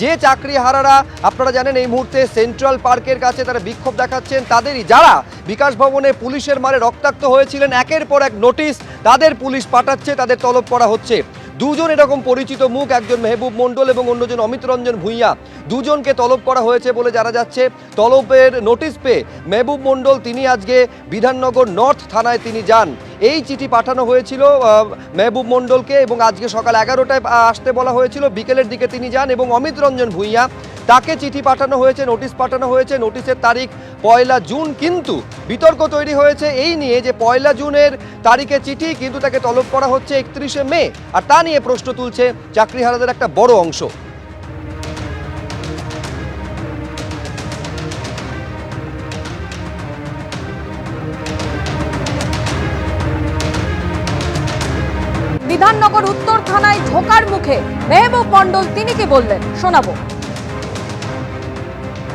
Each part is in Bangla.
যে চাকরিহারারা আপনারা জানেন এই মুহূর্তে সেন্ট্রাল পার্কের কাছে তারা বিক্ষোভ দেখাচ্ছেন, তাদেরই যারা বিকাশ ভবনে পুলিশের মারে রক্তাক্ত হয়েছিলেন, একের পর এক নোটিশ তাদের পুলিশ পাঠাচ্ছে, তাদের তলব করা হচ্ছে। দুজন এরকম পরিচিত মুখ, একজন মেহবুব মণ্ডল এবং অন্যজন অমিত রঞ্জন ভূঁইয়া, দুজনকে তলব করা হয়েছে বলে জানা যাচ্ছে। তলবের নোটিশ পেয়ে মেহবুব মণ্ডল তিনি আজকে বিধাননগর নর্থ থানায় তিনি যান। এই চিঠি পাঠানো হয়েছিল মেহবুব মণ্ডলকে এবং আজকে সকাল 11টায় আসতে বলা হয়েছিল, বিকেলের দিকে তিনি যান। এবং অমিত রঞ্জন ভূঁইয়া, তাকে চিঠি পাঠানো হয়েছে, নোটিশ পাঠানো হয়েছে, নোটিশের তারিখ 1 জুন। কিন্তু বিতর্ক তৈরি হয়েছে এই নিয়ে যে 1 জুনের তারিখে চিঠি, কিন্তু তাকে তলব করা হচ্ছে 31শে মে, আর তা নিয়ে প্রশ্ন তুলছে চাকরিহারাদের একটা বড় অংশ। বিধাননগর উত্তর থানায় ঢোকার মুখে মেহবুব মণ্ডল তিনি কি বললেন শোনাবো।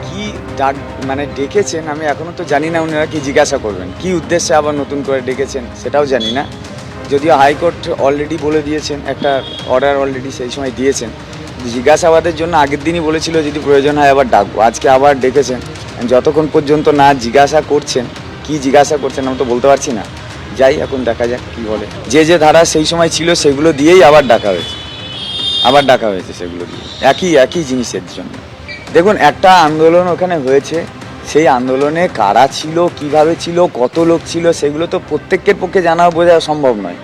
কি ডাক মানে ডেকেছেন আমি এখনো তো জানি না, ওনারা কি জিজ্ঞাসা করবেন, কি উদ্দেশ্যে আবার নতুন করে ডেকেছেন সেটাও জানি না। যদিও হাইকোর্ট অলরেডি বলে দিয়েছেন, একটা অর্ডার অলরেডি সেই সময় দিয়েছেন। জিজ্ঞাসাবাদের জন্য আগের দিনই বলেছিল যদি প্রয়োজন হয় আবার ডাকবো, আজকে আবার ডেকেছেন। যতক্ষণ পর্যন্ত না জিজ্ঞাসা করছেন, কি জিজ্ঞাসা করছেন আমি তো বলতে পারছি না। যাই, এখন দেখা যাক কি বলে। যে যে ধারা সেই সময় ছিল সেগুলো দিয়েই আবার ডাকা হয়েছে, সেগুলো দিয়ে একই জিনিসের জন্য। দেখুন, একটা আন্দোলন ওখানে হয়েছে, সেই আন্দোলনে কারা ছিল, কিভাবে ছিল, কত লোক ছিল, সেগুলো তো প্রত্যেকের পক্ষে জানা বোঝা সম্ভব নয়,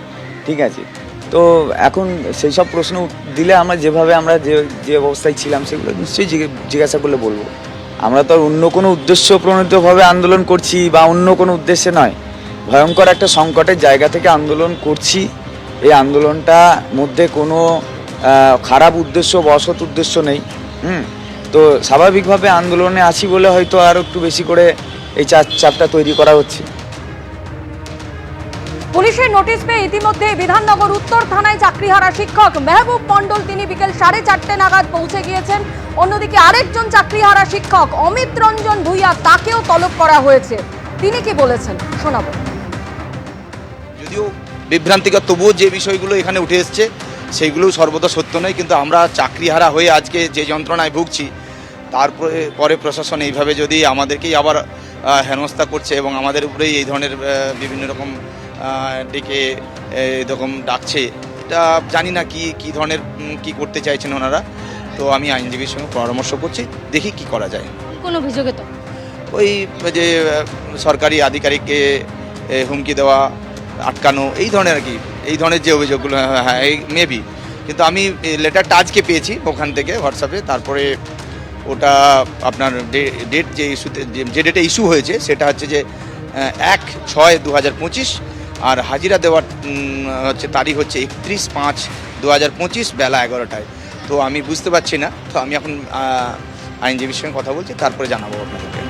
ঠিক আছে? তো এখন সেই সব প্রশ্ন দিলে আমরা যে অবস্থায় ছিলাম সেগুলো নিশ্চয়ই জিজ্ঞাসা করলে বলবো। আমরা তো অন্য কোনো উদ্দেশ্য প্রণীতভাবে আন্দোলন করছি বা অন্য কোনো উদ্দেশ্যে নয়, ভয়ঙ্কর একটা সংকটের জায়গা থেকে আন্দোলন করছি। এই আন্দোলনটা মধ্যে কোনো খারাপ উদ্দেশ্য বা অসৎ উদ্দেশ্য নেই। তো স্বাভাবিকভাবে আন্দোলনে আছি বলে হয়তো আরও একটু বেশি করে এই চাপটা তৈরি করা হচ্ছে। পুলিশের নোটিশ পেয়ে ইতিমধ্যে বিধাননগর উত্তর থানায় চাকরিহারা শিক্ষক মেহবুব মণ্ডল তিনি বিকেল 4:30 নাগাদ পৌঁছে গিয়েছেন। অন্যদিকে আরেকজন চাকরিহারা শিক্ষক অমিত রঞ্জন ভূঁইয়া, তাকেও তলব করা হয়েছে। তিনি কি বলেছেন শোনাবো। যদিও বিভ্রান্তিকর, তবুও যে বিষয়গুলো এখানে উঠে এসছে সেইগুলো সর্বদা সত্য নয়। কিন্তু আমরা চাকরিহারা হয়ে আজকে যে যন্ত্রণায় ভুগছি, তারপরে প্রশাসন এইভাবে যদি আমাদেরকেই আবার হেনস্থা করছে এবং আমাদের উপরেই এই ধরনের বিভিন্ন রকম ডেকে এরকম ডাকছে, এটা জানি না কি ধরনের কি করতে চাইছেন ওনারা। তো আমি আইনজীবীর সঙ্গে পরামর্শ করছি, দেখি কি করা যায়। কোন অভিযোগে? তো ওই যে সরকারি আধিকারিককে হুমকি দেওয়া, আটকানো, এই ধরনের আর কি, এই ধরনের যে অভিযোগগুলো, হ্যাঁ মেবি। কিন্তু আমি লেটারটা আজকে পেয়েছি ওখান থেকে হোয়াটসঅ্যাপে। তারপরে ওটা আপনার ডেট যে ইস্যুতে যে ডেটে ইস্যু হয়েছে সেটা হচ্ছে যে 1/6/2025, আর হাজিরা দেওয়ার হচ্ছে তারিখ হচ্ছে 31/5/2025 বেলা 11টায়। তো আমি বুঝতে পারছি না, তো আমি এখন আইনজীবীর সঙ্গে কথা বলছি, তারপরে জানাবো আপনাদেরকে।